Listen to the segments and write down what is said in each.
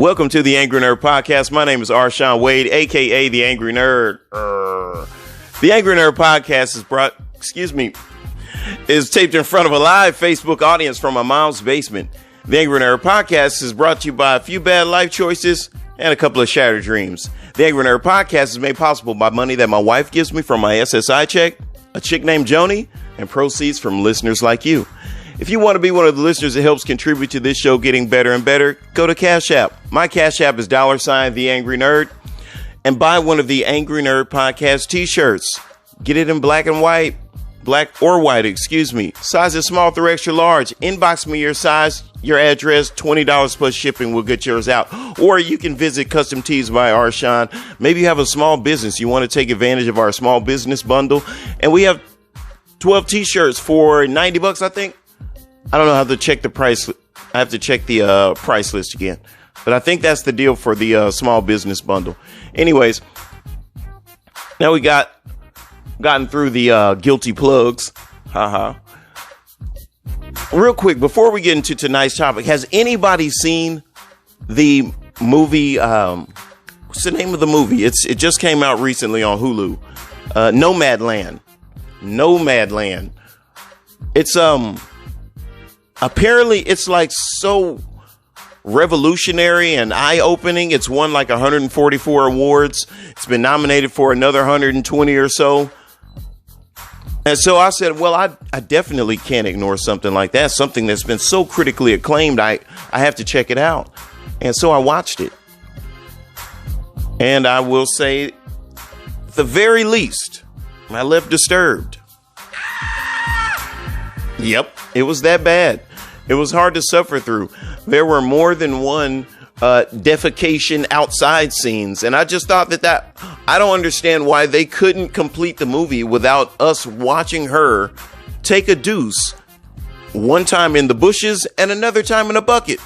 Welcome to the Angry Nerd Podcast. My name is Arshawn Wade, a.k.a. the Angry Nerd. The Angry Nerd Podcast is taped in front of a live Facebook audience from my mom's basement. The Angry Nerd Podcast is brought to you by a few bad life choices and a couple of shattered dreams. The Angry Nerd Podcast is made possible by money that my wife gives me from my SSI check, a chick named Joni, and proceeds from listeners like you. If you want to be one of the listeners that helps contribute to this show getting better and better, go to Cash App. My Cash App is $ The Angry Nerd, and buy one of the Angry Nerd Podcast t-shirts. Get it in black or white, Size is small through extra large. Inbox me your size, your address, $20 plus shipping will get yours out. Or you can visit Custom Tees by Arshawn. Maybe you have a small business. You want to take advantage of our small business bundle. And we have 12 t-shirts for $90, I think. I don't know how to check the price. I have to check the price list again. But I think that's the deal for the small business bundle. Anyways, now we gotten through the guilty plugs. Real quick, before we get into tonight's topic, has anybody seen the movie? What's the name of the movie? It just came out recently on Hulu. Nomadland. It's apparently it's like so revolutionary and eye-opening. It's won like 144 awards. It's been nominated for another 120 or so. And so I said, well, I definitely can't ignore something like that. Something that's been so critically acclaimed. I have to check it out. And so I watched it. And I will say, at the very least, I left disturbed. Yep, it was that bad. It was hard to suffer through. There were more than one defecation outside scenes. And I just thought that I don't understand why they couldn't complete the movie without us watching her take a deuce one time in the bushes and another time in a bucket.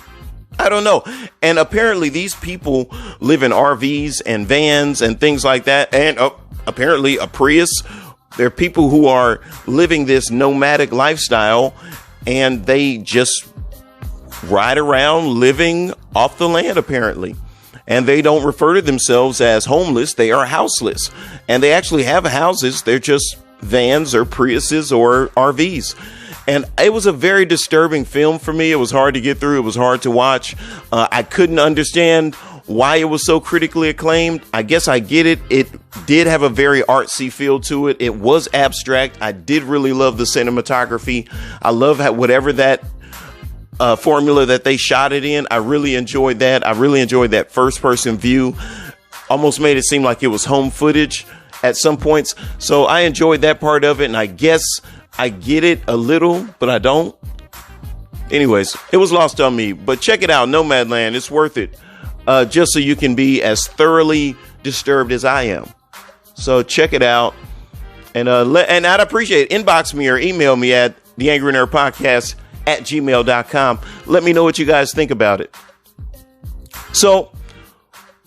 I don't know. And apparently these people live in RVs and vans and things like that. And apparently a Prius. There are people who are living this nomadic lifestyle and they just ride around living off the land, apparently. And they don't refer to themselves as homeless. They are houseless. And they actually have houses. They're just vans or Priuses or RVs. And it was a very disturbing film for me. It was hard to get through. It was hard to watch. I couldn't understand why it was so critically acclaimed. I guess I get it. It did have a very artsy feel to it. It was abstract. I did really love the cinematography. I love whatever that formula that they shot it in. I really enjoyed that. I really enjoyed that first person view. Almost made it seem like it was home footage at some points. So I enjoyed that part of it. And I guess I get it a little, but I don't. Anyways, it was lost on me. But check it out. Nomadland. It's worth it. Just so you can be as thoroughly disturbed as I am. So check it out. And I'd appreciate it. Inbox me or email me at theangrynerdpodcast@gmail.com. Let me know what you guys think about it. So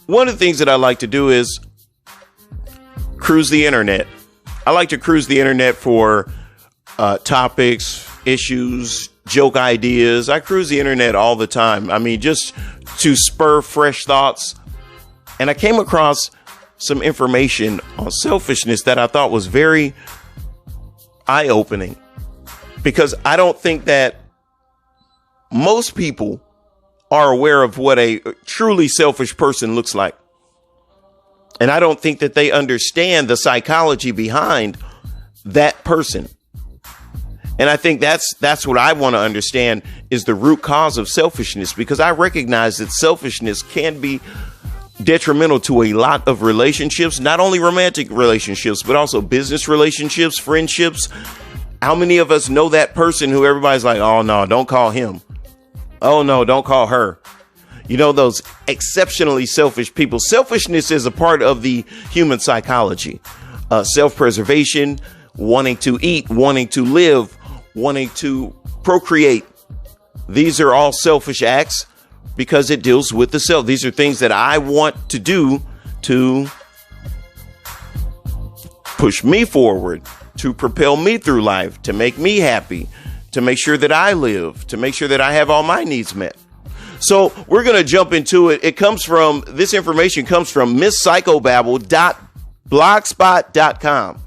one of the things that I like to do is cruise the internet. I like to cruise the internet for topics, issues, joke ideas. I cruise the internet all the time. I mean, just to spur fresh thoughts. And I came across some information on selfishness that I thought was very eye-opening, because I don't think that most people are aware of what a truly selfish person looks like. And I don't think that they understand the psychology behind that person. And I think that's what I want to understand is the root cause of selfishness, because I recognize that selfishness can be detrimental to a lot of relationships, not only romantic relationships, but also business relationships, friendships. How many of us know that person who everybody's like, oh, no, don't call him. Oh, no, don't call her. You know, those exceptionally selfish people. Selfishness is a part of the human psychology. Self-preservation, wanting to eat, wanting to live, wanting to procreate. These are all selfish acts because it deals with the self. These are things that I want to do to push me forward, to propel me through life, to make me happy, to make sure that I live, to make sure that I have all my needs met. So we're going to jump into it. This information comes from misspsychobabble.blogspot.com.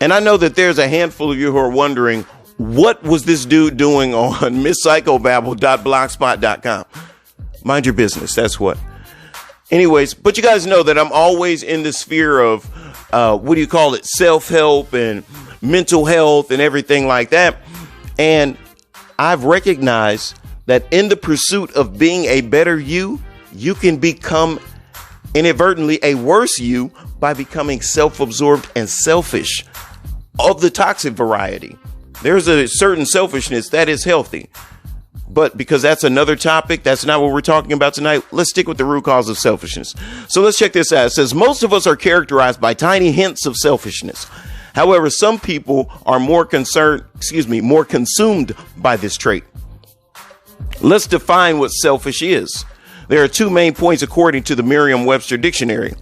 And I know that there's a handful of you who are wondering, what was this dude doing on misspsychobabble.blogspot.com? Mind your business. That's what. Anyways, but you guys know that I'm always in the sphere of, self-help and mental health and everything like that. And I've recognized that in the pursuit of being a better you, you can become inadvertently a worse you by becoming self-absorbed and selfish of the toxic variety. There's a certain selfishness that is healthy. But because that's another topic, that's not what we're talking about tonight. Let's stick with the root cause of selfishness. So let's check this out. It says most of us are characterized by tiny hints of selfishness. However, some people are more consumed by this trait. Let's define what selfish is. There are two main points according to the Merriam-Webster dictionary.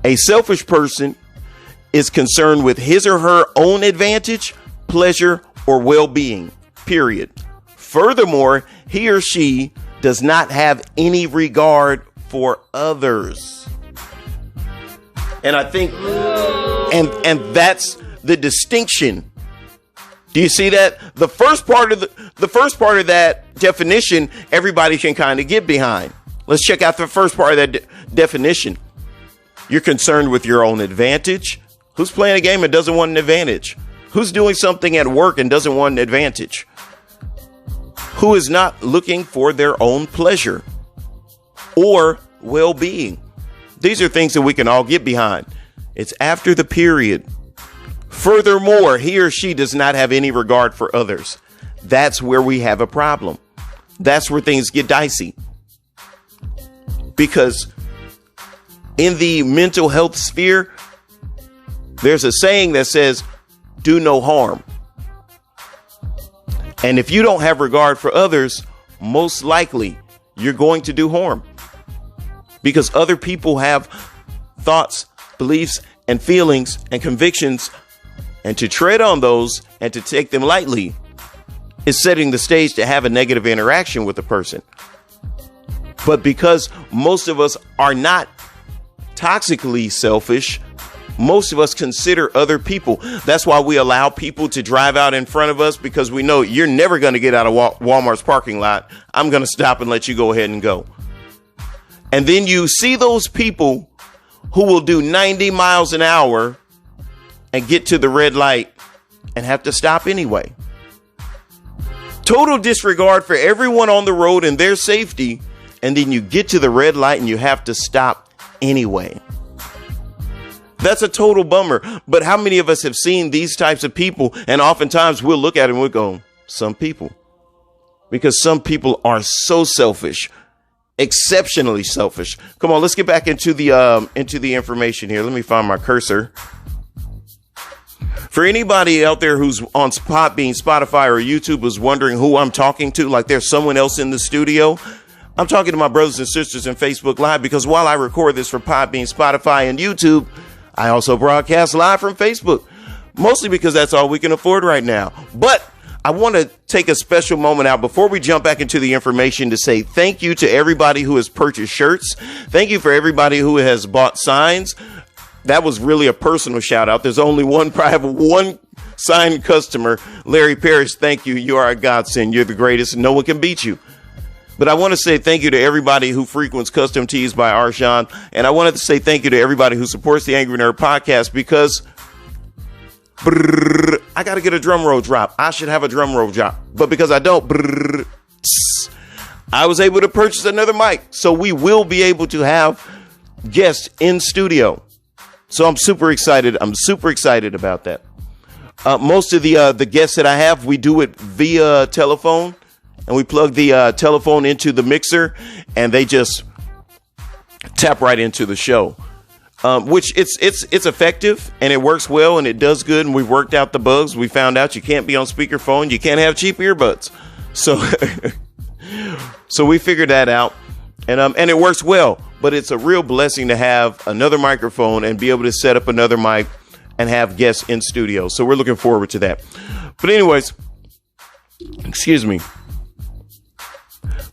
A selfish person is concerned with his or her own advantage, pleasure, or well-being, period. Furthermore, he or she does not have any regard for others. And I think, and that's the distinction. Do you see that? The first part of that definition, everybody can kind of get behind. Let's check out the first part of that definition. You're concerned with your own advantage. Who's playing a game and doesn't want an advantage? Who's doing something at work and doesn't want an advantage? Who is not looking for their own pleasure or well-being? These are things that we can all get behind. It's after the period. Furthermore, he or she does not have any regard for others. That's where we have a problem. That's where things get dicey. Because in the mental health sphere, there's a saying that says, do no harm. And if you don't have regard for others, most likely you're going to do harm. Because other people have thoughts, beliefs, and feelings and convictions. And to tread on those and to take them lightly is setting the stage to have a negative interaction with a person. But because most of us are not toxically selfish, most of us consider other people. That's why we allow people to drive out in front of us, because we know you're never going to get out of Walmart's parking lot. I'm going to stop and let you go ahead and go. And then you see those people who will do 90 miles an hour and get to the red light and have to stop anyway. Total disregard for everyone on the road and their safety. And then you get to the red light and you have to stop anyway. That's a total bummer. But how many of us have seen these types of people? And oftentimes we'll look at them and we'll go, some people. Because some people are so selfish, exceptionally selfish. Come on, let's get back into the information here. Let me find my cursor. For anybody out there who's on Podbean, Spotify, or YouTube who's wondering who I'm talking to, like there's someone else in the studio, I'm talking to my brothers and sisters in Facebook Live, because while I record this for Podbean, Spotify, and YouTube, I also broadcast live from Facebook, mostly because that's all we can afford right now. But I want to take a special moment out before we jump back into the information to say thank you to everybody who has purchased shirts. Thank you for everybody who has bought signs. That was really a personal shout out. There's only one, I have one signed customer, Larry Parrish. Thank you. You are a godsend. You're the greatest. No one can beat you. But I want to say thank you to everybody who frequents Custom Tees by Arshawn. And I wanted to say thank you to everybody who supports the Angry Nerd podcast, because I got to get a drum roll drop. I should have a drum roll drop. But because I don't, I was able to purchase another mic. So we will be able to have guests in studio. So I'm super excited. I'm super excited about that. Most of the guests that I have, we do it via telephone. And we plug the telephone into the mixer, and they just tap right into the show, which it's effective and it works well and it does good. And we've worked out the bugs. We found out you can't be on speakerphone. You can't have cheap earbuds. So we figured that out, and it works well. But it's a real blessing to have another microphone and be able to set up another mic and have guests in studio. So we're looking forward to that. But anyways, excuse me.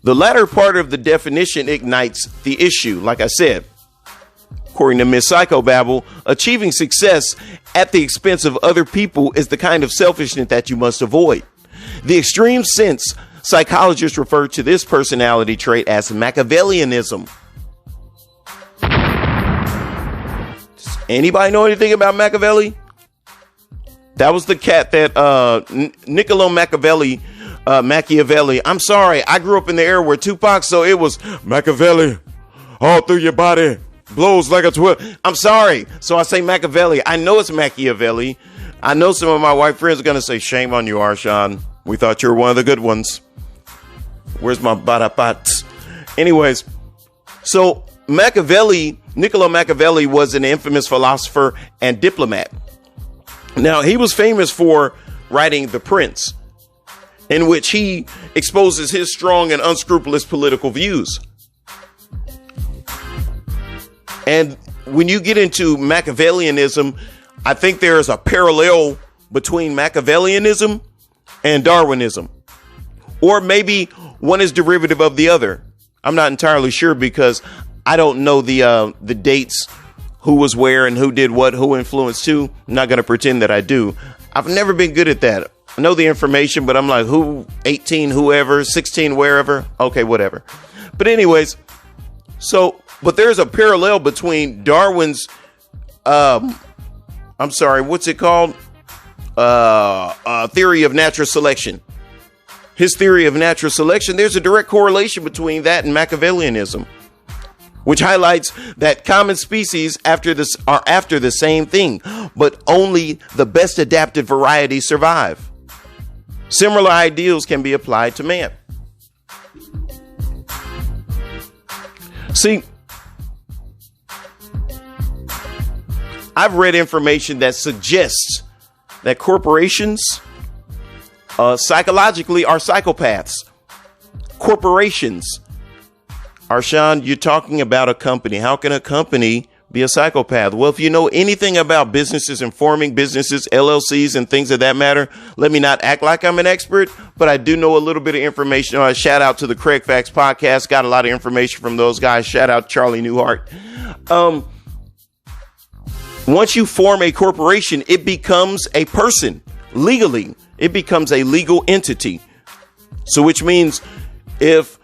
The latter part of the definition ignites the issue. Like I said, according to Miss Psychobabble, achieving success at the expense of other people is the kind of selfishness that you must avoid. The extreme sense psychologists refer to this personality trait as Machiavellianism. Does anybody know anything about Machiavelli? That was the cat that Niccolo Machiavelli. I'm sorry, I grew up in the era where Tupac, so it was Machiavelli all through your body, blows like a 12. I'm sorry, so I say Machiavelli. I know it's Machiavelli. I know some of my white friends are going to say, shame on you, Arshawn. We thought you were one of the good ones. Where's my badapat? Anyways, so Niccolo Machiavelli was an infamous philosopher and diplomat. Now, he was famous for writing The Prince, in which he exposes his strong and unscrupulous political views. And when you get into Machiavellianism, I think there is a parallel between Machiavellianism and Darwinism. Or maybe one is derivative of the other. I'm not entirely sure because I don't know the dates, who was where and who did what, who influenced who. I'm not going to pretend that I do. I've never been good at that. I know the information, but I'm like, who, 18, whoever, 16, wherever. Okay, whatever. But anyways, but there's a parallel between Darwin's, what's it called? Theory of natural selection. His theory of natural selection, there's a direct correlation between that and Machiavellianism, which highlights that common species are after the same thing, but only the best adapted varieties survive. Similar ideals can be applied to man. See, I've read information that suggests that corporations psychologically are psychopaths. Corporations. Arshawn, you're talking about a company. How can a company be a psychopath? Well, if you know anything about businesses and forming businesses, LLCs and things of that matter, let me not act like I'm an expert, but I do know a little bit of information. Shout out to the Craig Facts podcast. Got a lot of information from those guys. Shout out Charlie Newhart. Once you form a corporation, it becomes a person legally. It becomes a legal entity. So which means if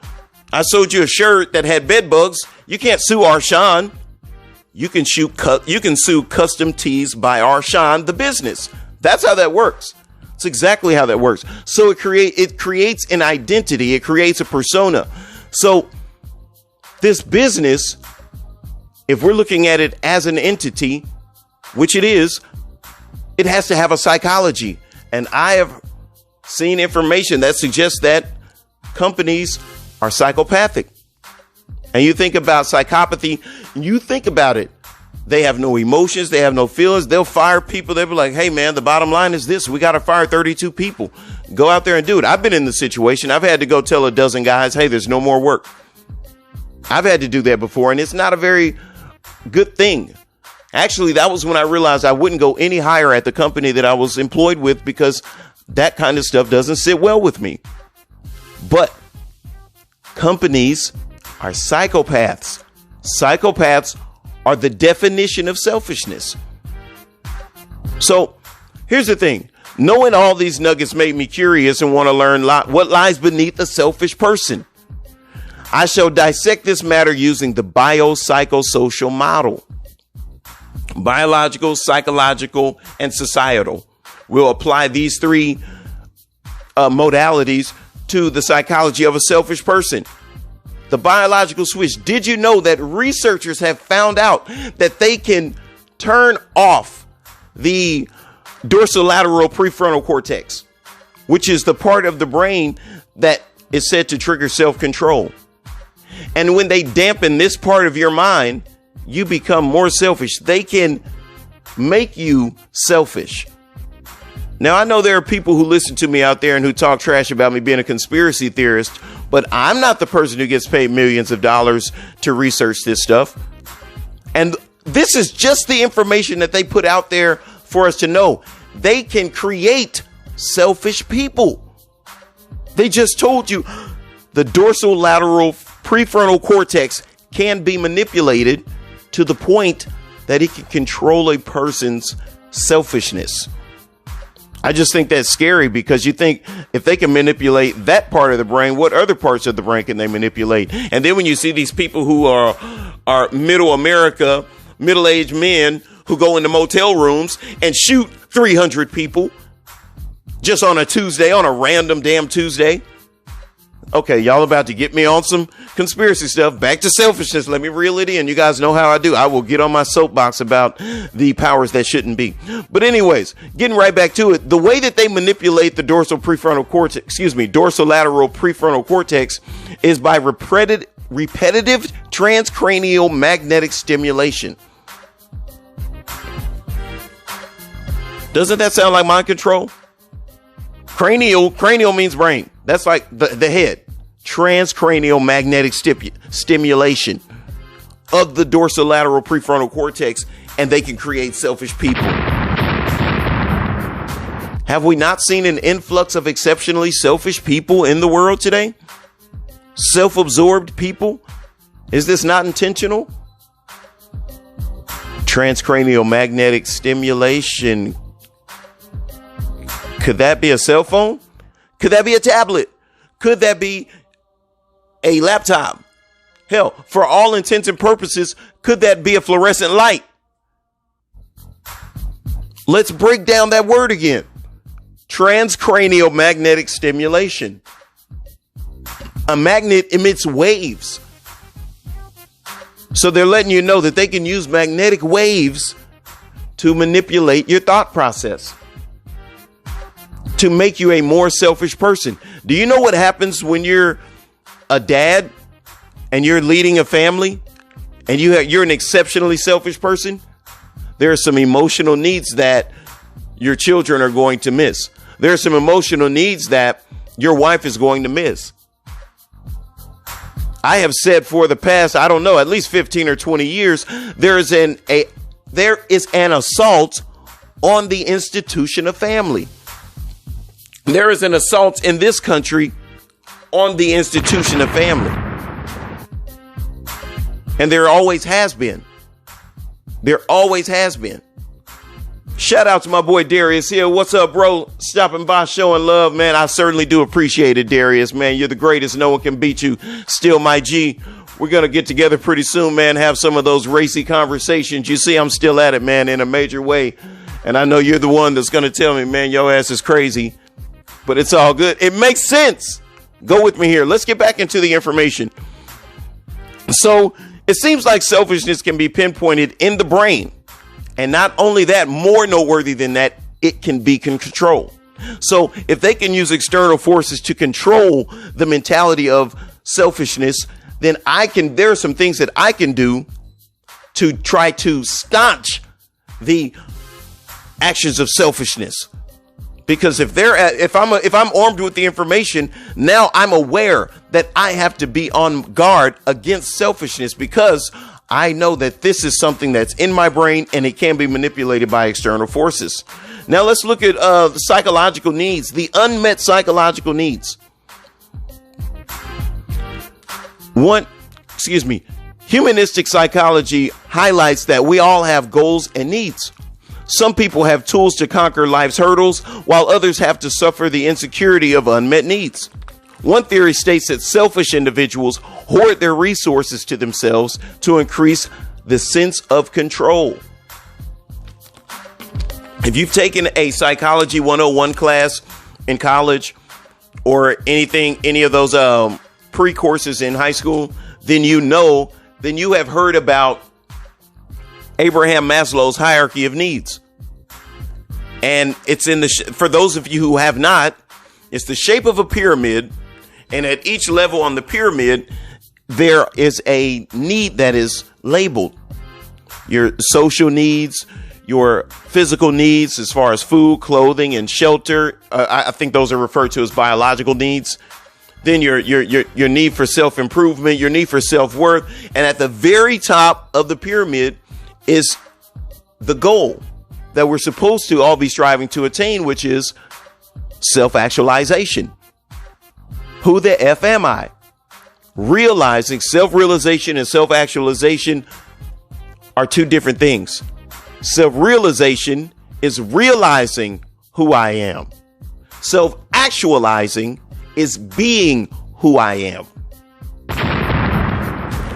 I sold you a shirt that had bed bugs, you can't sue Arshawn. You can sue Custom Tees by Arshawn, the business. That's how that works. It's exactly how that works. So it creates an identity. It creates a persona. So this business, if we're looking at it as an entity, which it is, it has to have a psychology. And I have seen information that suggests that companies are psychopathic. And you think about psychopathy, you think about it. They have no emotions. They have no feelings. They'll fire people. They'll be like, hey, man, the bottom line is this. We got to fire 32 people. Go out there and do it. I've been in the situation. I've had to go tell a dozen guys, hey, there's no more work. I've had to do that before, and it's not a very good thing. Actually, that was when I realized I wouldn't go any higher at the company that I was employed with because that kind of stuff doesn't sit well with me. But companies are psychopaths. Psychopaths are the definition of selfishness. So here's the thing. Knowing all these nuggets made me curious and want to learn what lies beneath a selfish person. I shall dissect this matter using the biopsychosocial model. Biological, psychological, and societal. We'll apply these three modalities to the psychology of a selfish person. The biological switch. Did you know that researchers have found out that they can turn off the dorsolateral prefrontal cortex, which is the part of the brain that is said to trigger self-control? And when they dampen this part of your mind, you become more selfish. They can make you selfish. Now, I know there are people who listen to me out there and who talk trash about me being a conspiracy theorist, but I'm not the person who gets paid millions of dollars to research this stuff. And this is just the information that they put out there for us to know. They can create selfish people. They just told you the dorsolateral prefrontal cortex can be manipulated to the point that it can control a person's selfishness. I just think that's scary, because you think if they can manipulate that part of the brain, what other parts of the brain can they manipulate? And then when you see these people who are middle-aged men who go into motel rooms and shoot 300 people just on a Tuesday, on a random damn Tuesday. Okay, y'all about to get me on some conspiracy stuff. Back to selfishness. Let me reel it in. You guys know how I do. I will get on my soapbox about the powers that shouldn't be. But anyways, getting right back to it, the way that they manipulate the dorsolateral prefrontal cortex is by repetitive transcranial magnetic stimulation. Doesn't that sound like mind control? Cranial means brain. That's like the head. Transcranial magnetic stimulation of the dorsolateral prefrontal cortex, and they can create selfish people. Have we not seen an influx of exceptionally selfish people in the world today? Self-absorbed people? Is this not intentional? Transcranial magnetic stimulation. Could that be a cell phone? Could that be a tablet? Could that be a laptop? Hell, for all intents and purposes, could that be a fluorescent light? Let's break down that word again. Transcranial magnetic stimulation. A magnet emits waves. So they're letting you know that they can use magnetic waves to manipulate your thought process, to make you a more selfish person. Do you know what happens when you're a dad and you're leading a family and you're an exceptionally selfish person? There are some emotional needs that your children are going to miss. There are some emotional needs that your wife is going to miss. I have said for the past, I don't know, at least 15 or 20 years, there is an assault on the institution of family. There is an assault in this country on the institution of family. And there always has been. There always has been. Shout out to my boy Darius here. What's up, bro? Stopping by, showing love, man. I certainly do appreciate it, Darius, man. You're the greatest. No one can beat you. Still my G. We're going to get together pretty soon, man. Have some of those racy conversations. You see, I'm still at it, man, in a major way. And I know you're the one that's going to tell me, man, your ass is crazy. But it's all good. It makes sense. Go with me here. Let's get back into the information. So it seems like selfishness can be pinpointed in the brain. And not only that, more noteworthy than that, it can be controlled. So if they can use external forces to control the mentality of selfishness, then there are some things that I can do to try to staunch the actions of selfishness. Because if I'm armed with the information, now I'm aware that I have to be on guard against selfishness, because I know that this is something that's in my brain and it can be manipulated by external forces. Now let's look at the psychological needs, the unmet psychological needs. Humanistic psychology highlights that we all have goals and needs. Some people have tools to conquer life's hurdles, while others have to suffer the insecurity of unmet needs. One theory states that selfish individuals hoard their resources to themselves to increase the sense of control. If you've taken a Psychology 101 class in college or any of those pre-courses in high school, then you have heard about Abraham Maslow's hierarchy of needs. And it's for those of you who have not, it's the shape of a pyramid. And at each level on the pyramid, there is a need that is labeled. Your social needs, your physical needs as far as food, clothing, and shelter. I think those are referred to as biological needs. Then your need for self-improvement, your need for self-worth. And at the very top of the pyramid is the goal that we're supposed to all be striving to attain, which is self-actualization. Who the F am I? realizing self-realization and self-actualization are two different things. Self-realization is realizing who I am. Self-actualizing is being who I am.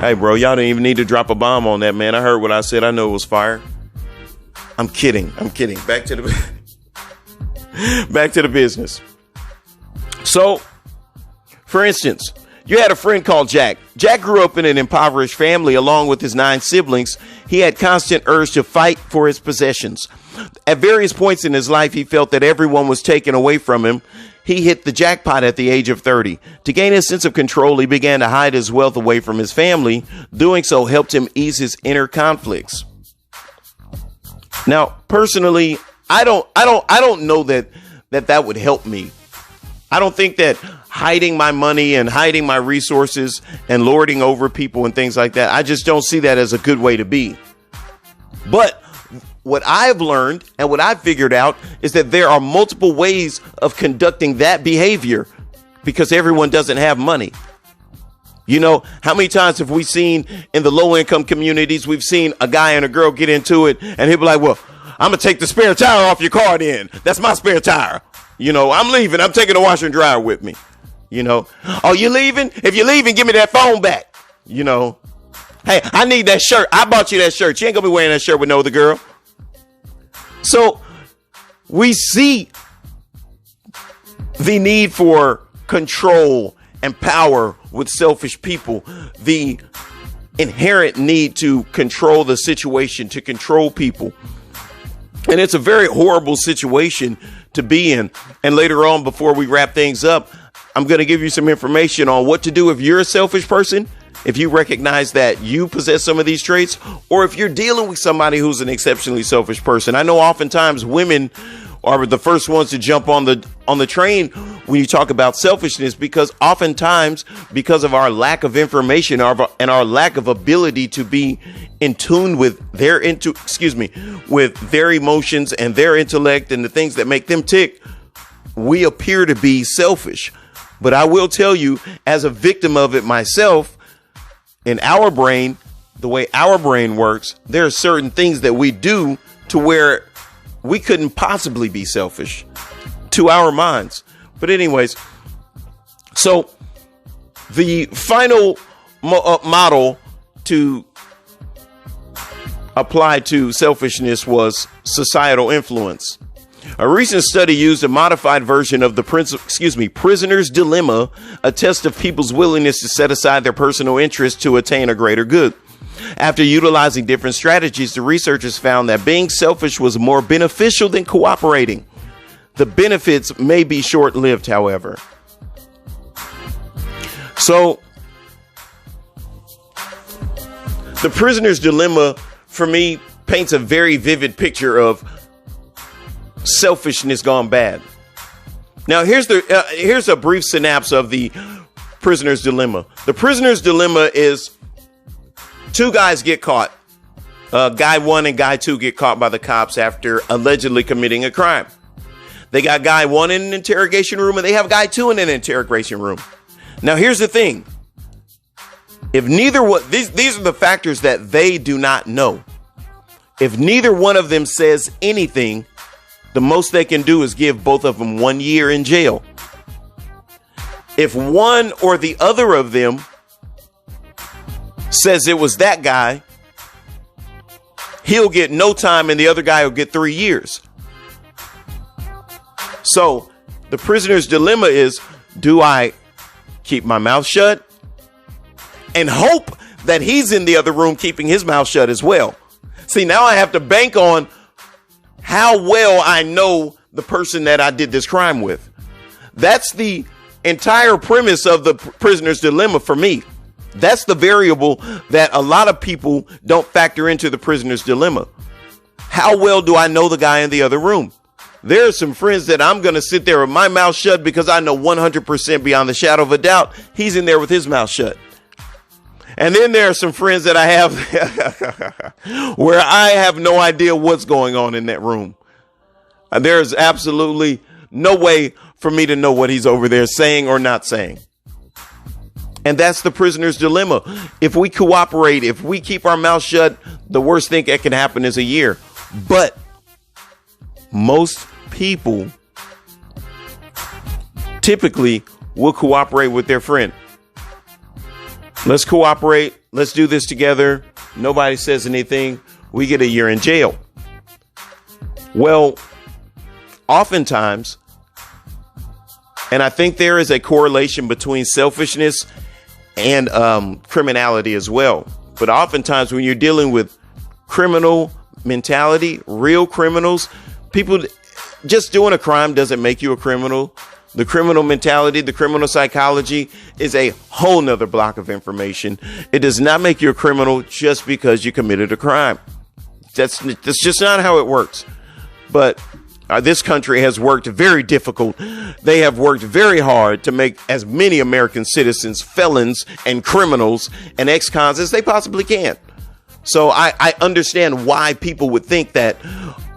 Hey, bro, y'all didn't even need to drop a bomb on that, man. I heard what I said. I know it was fire. I'm kidding. Back to the business. So, for instance, you had a friend called Jack. Jack grew up in an impoverished family along with his 9 siblings. He had constant urge to fight for his possessions. At various points in his life, he felt that everyone was taken away from him. He hit the jackpot at the age of 30. To gain a sense of control, he began to hide his wealth away from his family. Doing so helped him ease his inner conflicts. Now, personally, I don't know that would help me. I don't think that hiding my money and hiding my resources and lording over people and things like that, I just don't see that as a good way to be. But what I've learned and what I've figured out is that there are multiple ways of conducting that behavior because everyone doesn't have money. You know, how many times have we seen in the low income communities, we've seen a guy and a girl get into it and he'll be like, well, I'm going to take the spare tire off your car then. That's my spare tire. You know, I'm leaving. I'm taking the washer and dryer with me. You know, oh, you leaving? If you're leaving, give me that phone back. You know, hey, I need that shirt. I bought you that shirt. You ain't going to be wearing that shirt with no other girl. So we see the need for control and power with selfish people, the inherent need to control the situation, to control people. And it's a very horrible situation to be in. And later on, before we wrap things up, I'm going to give you some information on what to do if you're a selfish person, if you recognize that you possess some of these traits, or if you're dealing with somebody who's an exceptionally selfish person. I know oftentimes women are the first ones to jump on the train when you talk about selfishness, because oftentimes, because of our lack of information and our lack of ability to be in tune with with their emotions and their intellect and the things that make them tick, we appear to be selfish. But I will tell you, as a victim of it myself, in our brain, the way our brain works, there are certain things that we do to where we couldn't possibly be selfish to our minds. But anyways, so the final model to apply to selfishness was societal influence. A recent study used a modified version of the prisoner's dilemma, a test of people's willingness to set aside their personal interests to attain a greater good. After utilizing different strategies, the researchers found that being selfish was more beneficial than cooperating. The benefits may be short-lived, however. So, the prisoner's dilemma, for me, paints a very vivid picture of selfishness gone bad. Now, here's a brief synopsis of the prisoner's dilemma. The prisoner's dilemma is two guys get caught. Guy 1 and guy 2 get caught by the cops after allegedly committing a crime. They got guy 1 in an interrogation room and they have guy 2 in an interrogation room. Now, here's the thing. If neither one, these are the factors that they do not know. If neither one of them says anything, the most they can do is give both of them 1 year in jail. If one or the other of them says it was that guy, he'll get no time and the other guy will get 3 years. So the prisoner's dilemma is, do I keep my mouth shut and hope that he's in the other room keeping his mouth shut as well? See, now I have to bank on how well I know the person that I did this crime with. That's the entire premise of the prisoner's dilemma for me. That's the variable that a lot of people don't factor into the prisoner's dilemma. How well do I know the guy in the other room? There are some friends that I'm going to sit there with my mouth shut because I know 100% beyond the shadow of a doubt he's in there with his mouth shut. And then there are some friends that I have where I have no idea what's going on in that room. And there's absolutely no way for me to know what he's over there saying or not saying. And that's the prisoner's dilemma. If we cooperate, if we keep our mouth shut, the worst thing that can happen is a year. But most people typically will cooperate with their friend. Let's cooperate. Let's do this together. Nobody says anything. We get a year in jail. Well, oftentimes, and I think there is a correlation between selfishness and criminality as well. But oftentimes when you're dealing with criminal mentality, real criminals, people just doing a crime doesn't make you a criminal. The criminal mentality, the criminal psychology is a whole nother block of information. It does not make you a criminal just because you committed a crime. That's just not how it works. But this country has worked very difficult. They have worked very hard to make as many American citizens felons and criminals and ex-cons as they possibly can. So I understand why people would think that,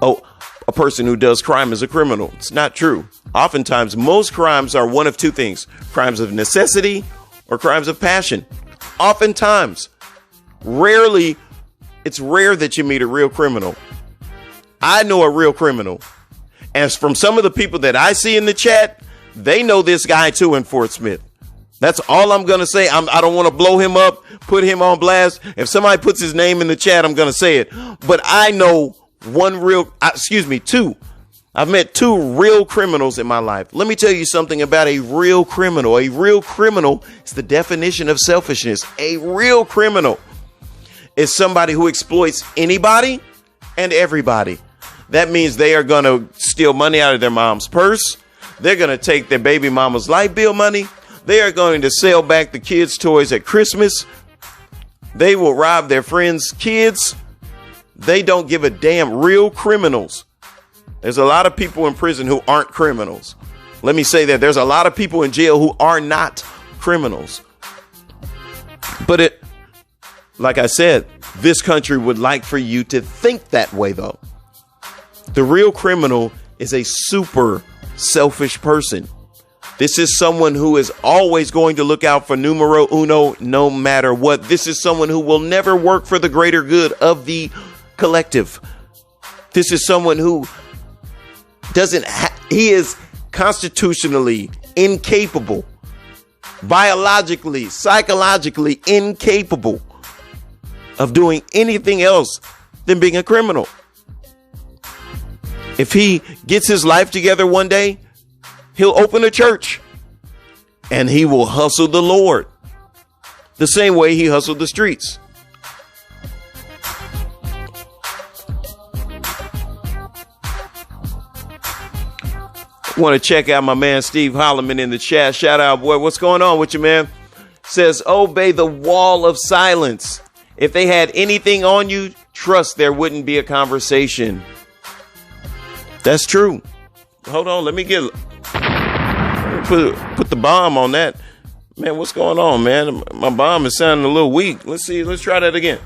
oh, a person who does crime is a criminal. It's not true. Oftentimes, most crimes are one of two things: crimes of necessity or crimes of passion. Oftentimes, it's rare that you meet a real criminal. I know a real criminal. As from some of the people that I see in the chat, they know this guy too in Fort Smith. That's all I'm going to say. I don't want to blow him up, put him on blast. If somebody puts his name in the chat, I'm going to say it. But I know two. I've met two real criminals in my life. Let me tell you something about a real criminal. A real criminal is the definition of selfishness. A real criminal is somebody who exploits anybody and everybody. That means they are going to steal money out of their mom's purse. They're going to take their baby mama's light bill money. They are going to sell back the kids' toys at Christmas. They will rob their friends' kids. They don't give a damn. Real criminals. There's a lot of people in prison who aren't criminals. Let me say that. There's a lot of people in jail who are not criminals. But like I said, this country would like for you to think that way, though. The real criminal is a super selfish person. This is someone who is always going to look out for numero uno, no matter what. This is someone who will never work for the greater good of the collective. This is someone who he is constitutionally incapable, biologically, psychologically incapable of doing anything else than being a criminal. If he gets his life together one day, he'll open a church and he will hustle the Lord the same way he hustled the streets. Want to check out my man Steve Holloman in the chat. Shout out, boy. What's going on with you, man? Says, obey the wall of silence. If they had anything on you, trust there wouldn't be a conversation. That's true. Hold on. Let me put the bomb on that. Man, what's going on, man? My bomb is sounding a little weak. Let's see. Let's try that again.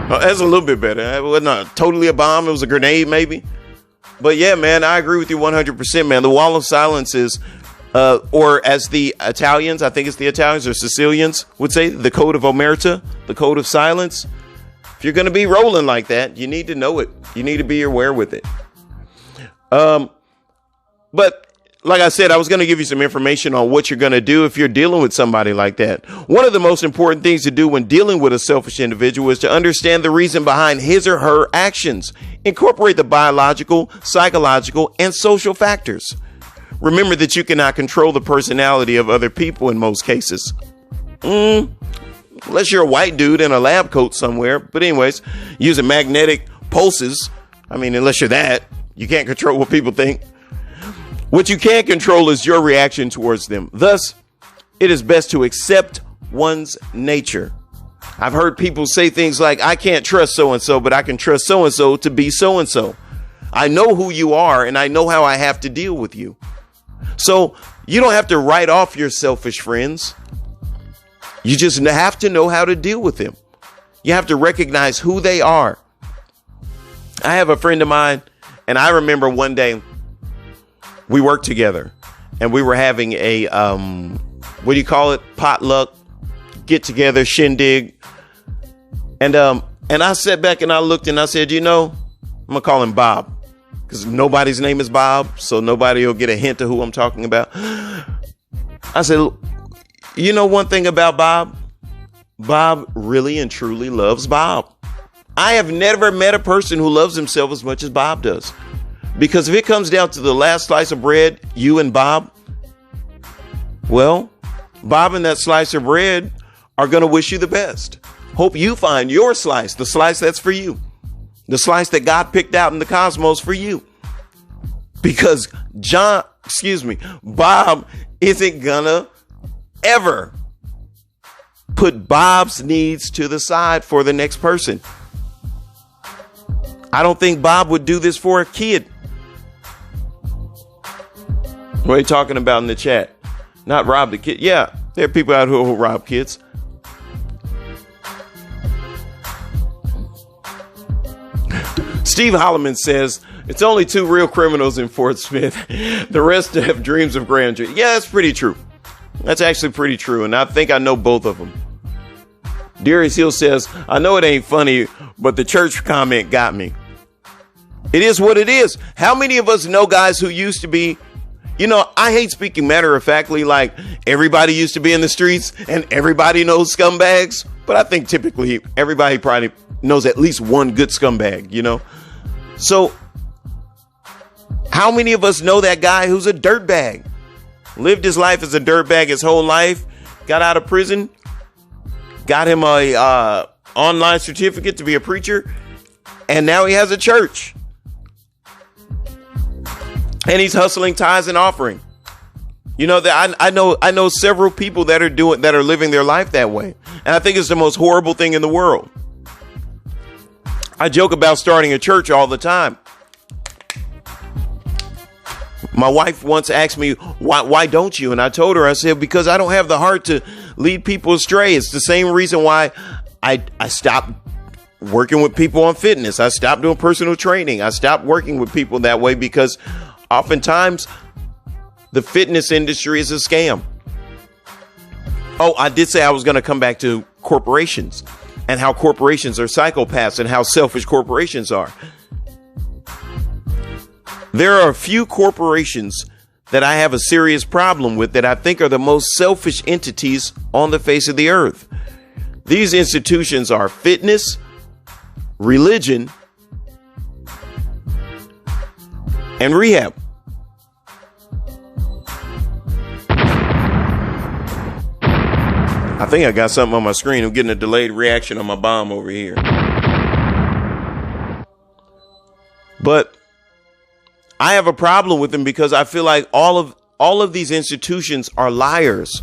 Oh, that's a little bit better. It was not totally a bomb. It was a grenade, maybe. But yeah, man, I agree with you 100%, man. The wall of silence is, or as the Italians, I think it's the Italians or Sicilians would say, the code of omerta, the code of silence. If you're going to be rolling like that, you need to know it. You need to be aware with it. But like I said, I was going to give you some information on what you're going to do if you're dealing with somebody like that. One of the most important things to do when dealing with a selfish individual is to understand the reason behind his or her actions. Incorporate the biological, psychological, and social factors. Remember that you cannot control the personality of other people in most cases. Unless you're a white dude in a lab coat somewhere. But anyways, using magnetic pulses. I mean, unless you're that, you can't control what people think. What you can control is your reaction towards them. Thus, it is best to accept one's nature. I've heard people say things like, I can't trust so-and-so, but I can trust so-and-so to be so-and-so. I know who you are, and I know how I have to deal with you. So you don't have to write off your selfish friends. You just have to know how to deal with them. You have to recognize who they are. I have a friend of mine, and I remember one day we worked together, and we were having a, what do you call it? Potluck, get together, shindig. And I sat back and I looked and I said, I'm gonna call him Bob, because nobody's name is Bob. So nobody will get a hint of who I'm talking about. I said, one thing about Bob? Bob really and truly loves Bob. I have never met a person who loves himself as much as Bob does. Because if it comes down to the last slice of bread, you and Bob, well, Bob and that slice of bread are going to wish you the best. Hope you find your slice, the slice that's for you, the slice that God picked out in the cosmos for you. Because Bob isn't gonna ever put Bob's needs to the side for the next person. I don't think Bob would do this for a kid. What are you talking about in the chat? Not rob the kid. Yeah, there are people out here who rob kids. Steve Holloman says, it's only 2 real criminals in Fort Smith. The rest have dreams of grandeur. Yeah, that's pretty true. That's actually pretty true. And I think I know both of them. Darius Hill says, I know it ain't funny, but the church comment got me. It is what it is. How many of us know guys who used to be, I hate speaking matter-of-factly, like everybody used to be in the streets and everybody knows scumbags. But I think typically everybody probably knows at least one good scumbag, So how many of us know that guy who's a dirtbag? Lived his life as a dirtbag his whole life, got out of prison, got him a online certificate to be a preacher, and now he has a church. And he's hustling tithes and offering. I know several people that are living their life that way. And I think it's the most horrible thing in the world. I joke about starting a church all the time. My wife once asked me, why don't you? And I told her, I said, because I don't have the heart to lead people astray. It's the same reason why I stopped working with people on fitness. I stopped doing personal training. I stopped working with people that way because oftentimes the fitness industry is a scam. Oh, I did say I was going to come back to corporations and how corporations are psychopaths and how selfish corporations are. There are a few corporations that I have a serious problem with that I think are the most selfish entities on the face of the earth. These institutions are fitness, religion, and rehab. I think I got something on my screen. I'm getting a delayed reaction on my bomb over here. But I have a problem with them because I feel like all of these institutions are liars.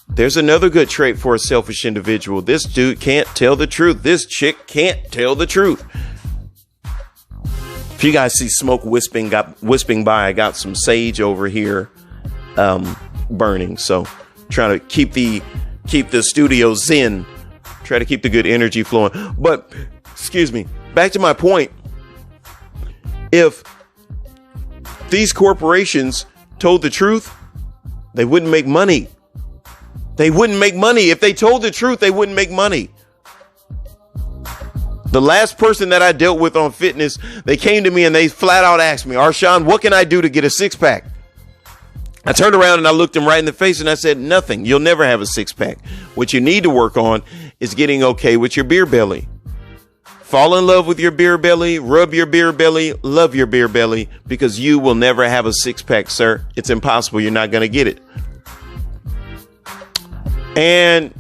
There's another good trait for a selfish individual. This dude can't tell the truth. This chick can't tell the truth. If you guys see smoke wisping by, I got some sage over here burning. So trying to keep the studio zen. Try to keep the good energy flowing. But, excuse me, back to my point. If these corporations told the truth, they wouldn't make money. They wouldn't make money. If they told the truth, they wouldn't make money. The last person that I dealt with on fitness, they came to me and they flat out asked me, Arshawn, what can I do to get a six-pack? I turned around and I looked him right in the face and I said, nothing. You'll never have a six-pack. What you need to work on is getting okay with your beer belly. Fall in love with your beer belly, rub your beer belly, love your beer belly, because you will never have a six-pack, sir. It's impossible. You're not going to get it. And,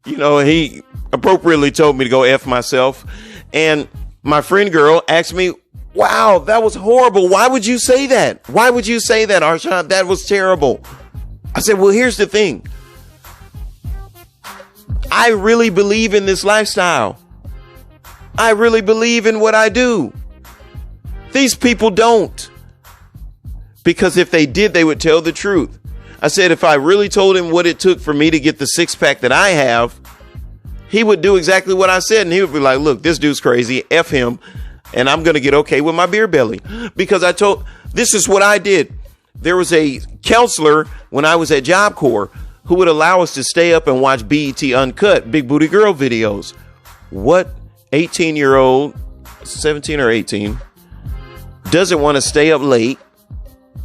he appropriately told me to go F myself. And my friend girl asked me, wow, that was horrible. Why would you say that? Why would you say that, Arshawn? That was terrible. I said, well, here's the thing. I really believe in this lifestyle. I really believe in what I do. These people don't. Because if they did, they would tell the truth. I said, if I really told him what it took for me to get the six-pack that I have, he would do exactly what I said. And he would be like, look, this dude's crazy. F him. And I'm going to get okay with my beer belly. Because this is what I did. there was a counselor when I was at Job Corps who would allow us to stay up and watch BET Uncut, Big Booty Girl videos. What 18-year-old, 17 or 18, doesn't want to stay up late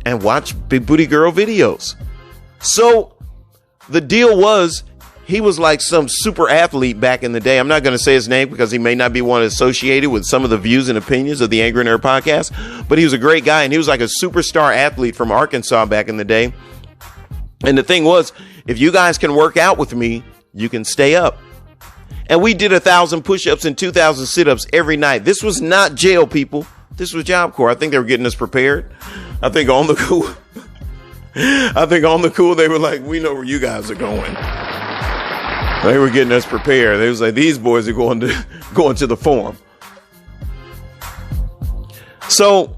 and watch Big Booty Girl videos? So the deal was, he was like some super athlete back in the day. I'm not going to say his name because he may not be one associated with some of the views and opinions of the Angry Nerd podcast, but he was a great guy, and he was like a superstar athlete from Arkansas back in the day. And the thing was, if you guys can work out with me, you can stay up. And we did 1,000 push-ups and 2,000 sit-ups every night. This was not jail, people. This was Job Corps. I think they were getting us prepared. I think on the cool, they were like, we know where you guys are going. They were getting us prepared. They was like, these boys are going to the forum. So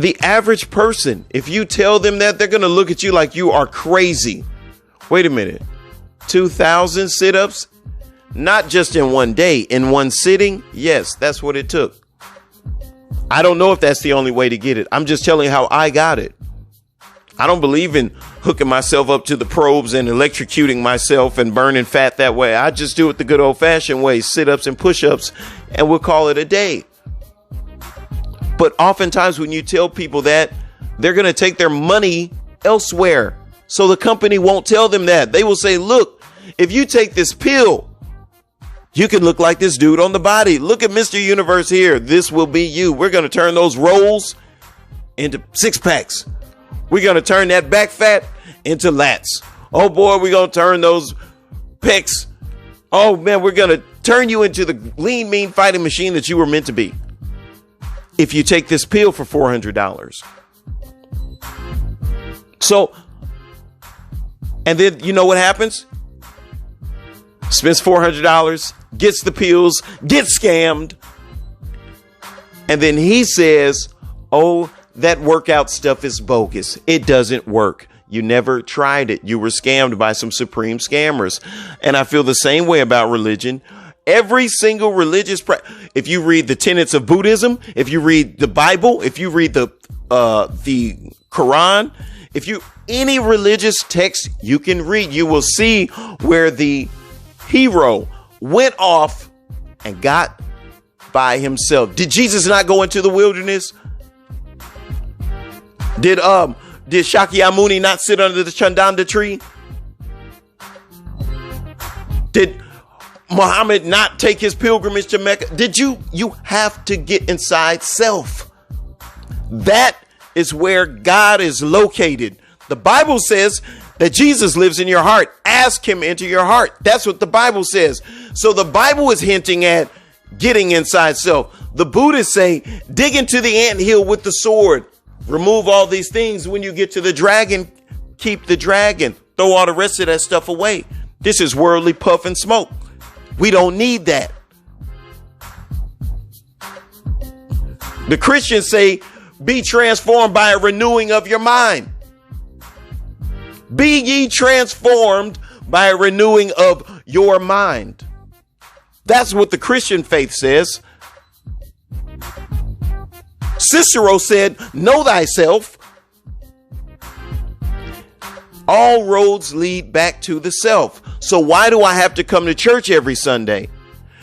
the average person, if you tell them that, they're going to look at you like you are crazy. Wait a minute. 2,000 sit-ups? Not just in one day, in one sitting? Yes, that's what it took. I don't know if that's the only way to get it. I'm just telling you how I got it. I don't believe in hooking myself up to the probes and electrocuting myself and burning fat that way. I just do it the good old fashioned way, sit-ups and push-ups, and we'll call it a day. But oftentimes when you tell people that, they're going to take their money elsewhere. So the company won't tell them that. They will say, look, if you take this pill, you can look like this dude on the body. Look at Mr. Universe here. This will be you. We're going to turn those rolls into six packs. We're going to turn that back fat into lats. Oh, boy, we're going to turn those pecs. Oh, man, we're going to turn you into the lean, mean fighting machine that you were meant to be. If you take this pill for $400. So, and then you know what happens? Spends $400, gets the pills, gets scammed. And then he says, oh, that workout stuff is bogus. It doesn't work. You never tried it. You were scammed by some supreme scammers. And I feel the same way about religion. Every single religious if you read the tenets of Buddhism, if you read the Bible, if you read the Quran, any religious text you can read, you will see where the hero went off and got by himself. Did Jesus not go into the wilderness? Did Shakyamuni not sit under the Chandanda tree? Did Muhammad not take his pilgrimage to Mecca? You have to get inside self. That is where God is located. The Bible says that Jesus lives in your heart. Ask him into your heart. That's what the Bible says. So the Bible is hinting at getting inside self. The Buddhists say, dig into the anthill with the sword. Remove all these things. When you get to the dragon, keep the dragon. Throw all the rest of that stuff away. This is worldly puff and smoke. We don't need that. The Christians say, be transformed by a renewing of your mind. Be ye transformed by a renewing of your mind. That's what the Christian faith says. Cicero said, know thyself. All roads lead back to the self. So why do I have to come to church every Sunday?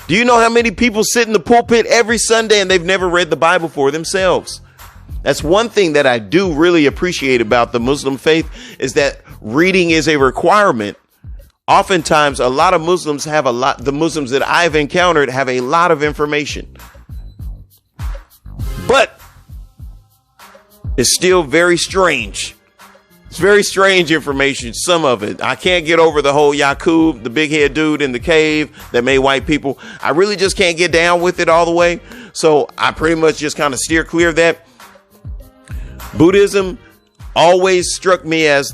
Do you know how many people sit in the pulpit every Sunday and they've never read the Bible for themselves? That's one thing that I do really appreciate about the Muslim faith, is that reading is a requirement. Oftentimes, a lot of Muslims the Muslims that I've encountered have a lot of information. But it's still very strange. It's very strange information, some of it. I can't get over the whole Yaqub, the big head dude in the cave that made white people. I really just can't get down with it all the way. So I pretty much just kind of steer clear of that. Buddhism always struck me as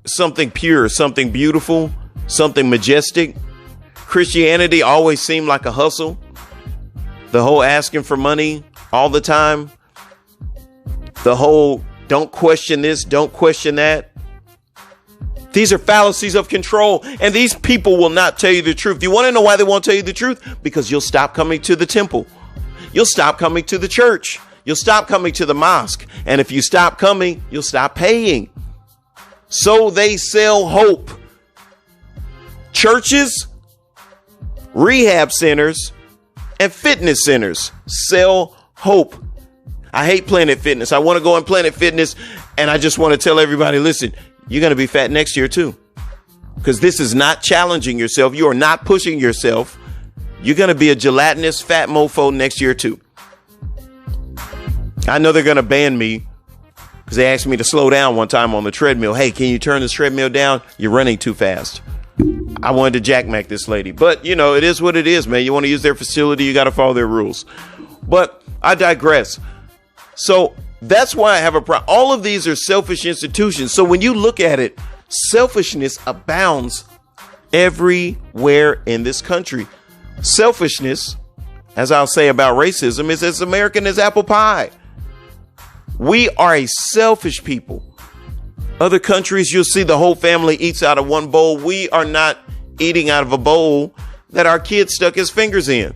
something pure, something beautiful, something majestic. Christianity always seemed like a hustle. The whole asking for money all the time. The whole don't question this, don't question that. These are fallacies of control, and these people will not tell you the truth. You want to know why they won't tell you the truth? Because you'll stop coming to the temple. You'll stop coming to the church. you'll stop coming to the mosque. And if you stop coming, you'll stop paying. So they sell hope. Churches, rehab centers, and fitness centers sell hope. I hate Planet Fitness. I want to go on Planet Fitness, and I just want to tell everybody, listen, you're going to be fat next year too. Because this is not challenging yourself. You are not pushing yourself. You're going to be a gelatinous fat mofo next year too. I know they're going to ban me because they asked me to slow down one time on the treadmill. Hey, can you turn this treadmill down? You're running too fast. I wanted to jackmack this lady. But, you know, it is what it is, man. You want to use their facility, you got to follow their rules. But I digress. So that's why I have a problem. All of these are selfish institutions. So when you look at it, selfishness abounds everywhere in this country. Selfishness, as I'll say about racism, is as American as apple pie. We are a selfish people. Other countries, you'll see the whole family eats out of one bowl. We are not eating out of a bowl that our kid stuck his fingers in.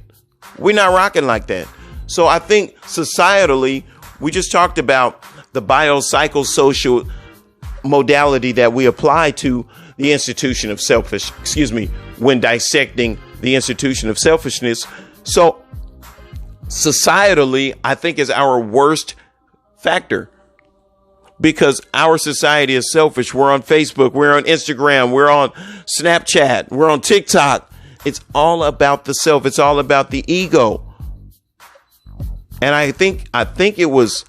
We're not rocking like that. So I think societally, we just talked about the biopsychosocial modality that we apply to the institution of when dissecting the institution of selfishness. So societally, I think is our worst factor because our society is selfish. We're on Facebook, we're on Instagram, we're on Snapchat, we're on TikTok. It's all about the self. It's all about the ego. And I think it was,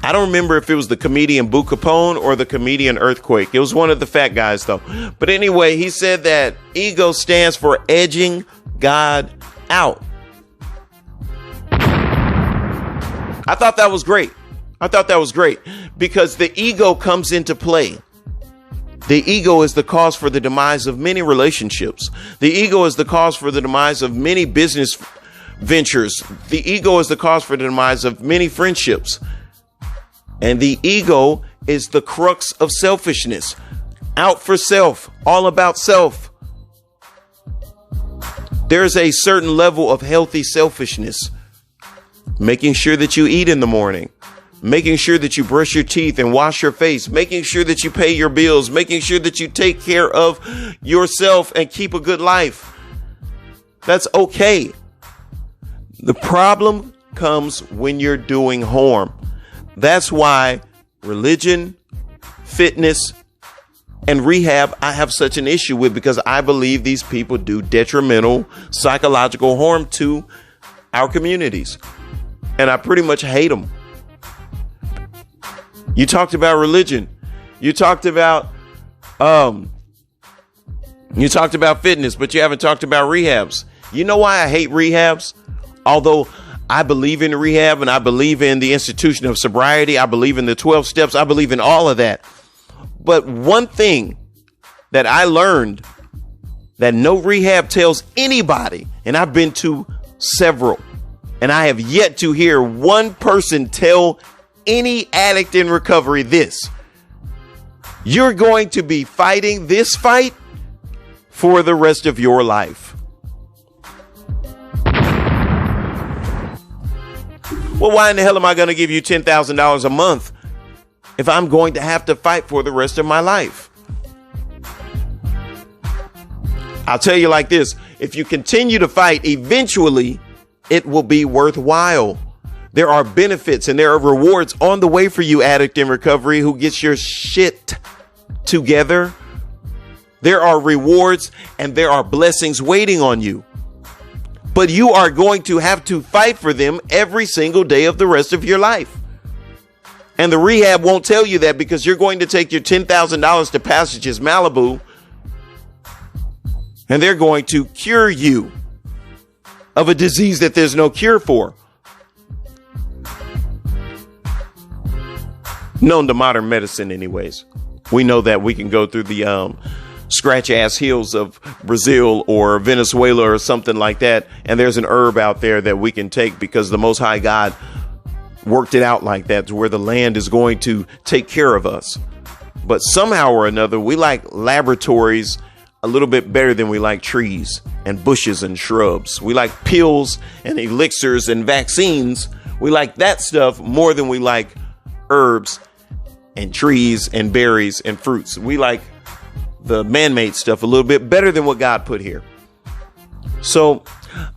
I don't remember if it was the comedian Boo Capone or the comedian Earthquake. It was one of the fat guys though. But anyway, he said that ego stands for edging God out. I thought that was great. Because the ego comes into play. The ego is the cause for the demise of many relationships. The ego is the cause for the demise of many business ventures. The ego is the cause for the demise of many friendships. And the ego is the crux of selfishness. Out for self, all about self. There's a certain level of healthy selfishness. Making sure that you eat in the morning. Making sure that you brush your teeth and wash your face. Making sure that you pay your bills. Making sure that you take care of yourself and keep a good life. That's okay. The problem comes when you're doing harm. That's why religion, fitness, and rehab I have such an issue with, because I believe these people do detrimental psychological harm to our communities. And I pretty much hate them. You talked about religion. You talked about fitness, but you haven't talked about rehabs. You know why I hate rehabs? Although I believe in rehab and I believe in the institution of sobriety. I believe in the 12 steps. I believe in all of that. But one thing that I learned that no rehab tells anybody, and I've been to several, and I have yet to hear one person tell any addict in recovery this: you're going to be fighting this fight for the rest of your life. Well, why in the hell am I going to give you $10,000 a month if I'm going to have to fight for the rest of my life? I'll tell you like this: if you continue to fight, eventually it will be worthwhile. There are benefits and there are rewards on the way for you, addict in recovery who gets your shit together. There are rewards and there are blessings waiting on you. But you are going to have to fight for them every single day of the rest of your life. And the rehab won't tell you that, because you're going to take your $10,000 to Passages Malibu and they're going to cure you of a disease that there's no cure for. Known to modern medicine anyways. We know that we can go through the scratch ass hills of Brazil or Venezuela or something like that, and there's an herb out there that we can take because the Most High God worked it out like that, to where the land is going to take care of us. But somehow or another, we like laboratories a little bit better than we like trees and bushes and shrubs. We like pills and elixirs and vaccines We like that stuff more than we like herbs and trees and berries and fruits. We like the man-made stuff a little bit better than what God put here. So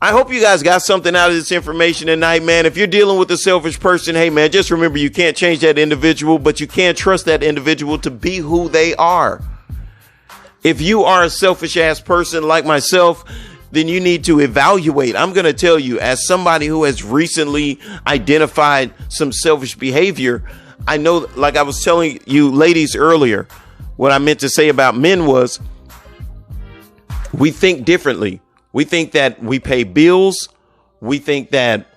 I hope you guys got something out of this information tonight, man. If you're dealing with a selfish person, hey, man, just remember you can't change that individual, but you can trust that individual to be who they are. If you are a selfish ass person like myself, then you need to evaluate. I'm going to tell you, as somebody who has recently identified some selfish behavior, I know, like I was telling you ladies earlier, what I meant to say about men was we think differently. We think that we pay bills. We think that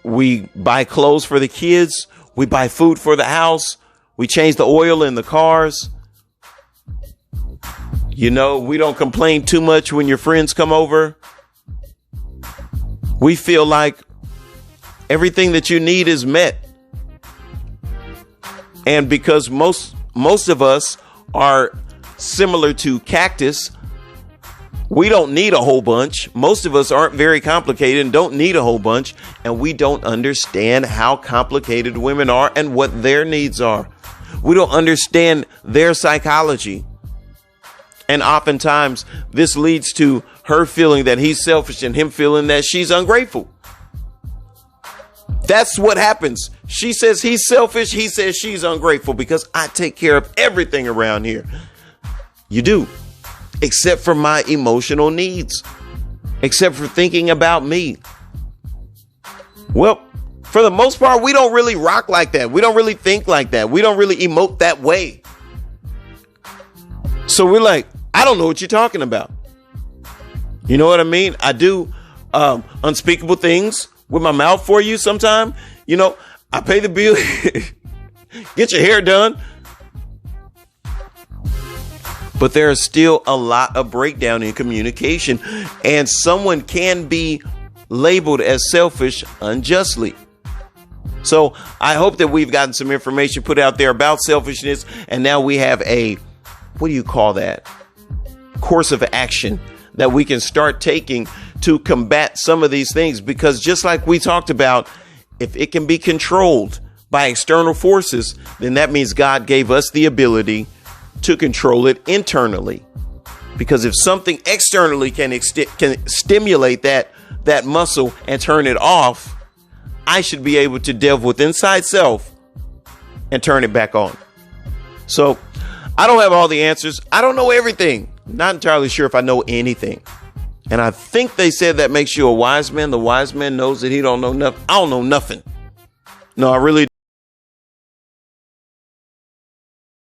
we buy clothes for the kids. We buy food for the house. We change the oil in the cars. You know, we don't complain too much when your friends come over. We feel like everything that you need is met. And because most of us are similar to cactus, we don't need a whole bunch. Most of us aren't very complicated and don't need a whole bunch. And we don't understand how complicated women are and what their needs are. We don't understand their psychology. And oftentimes this leads to her feeling that he's selfish and him feeling that she's ungrateful. That's what happens. She says he's selfish. He says she's ungrateful because I take care of everything around here. You do. Except for my emotional needs, except for thinking about me. Well, for the most part, we don't really rock like that. We don't really think like that. We don't really emote that way. So we're like, I don't know what you're talking about. You know what I mean? I do unspeakable things with my mouth for you sometime. You know, I pay the bill, get your hair done. But there is still a lot of breakdown in communication, and someone can be labeled as selfish unjustly. So I hope that we've gotten some information put out there about selfishness, and now we have a, what do you call that? Course of action that we can start taking to combat some of these things. Because just like we talked about, if it can be controlled by external forces, then that means God gave us the ability to control it internally. Because if something externally can stimulate that muscle and turn it off, I should be able to delve with inside self and turn it back on. So I don't have all the answers. I don't know everything. Not entirely sure if I know anything. And I think they said that makes you a wise man. The wise man knows that he don't know nothing. I don't know nothing. No, I really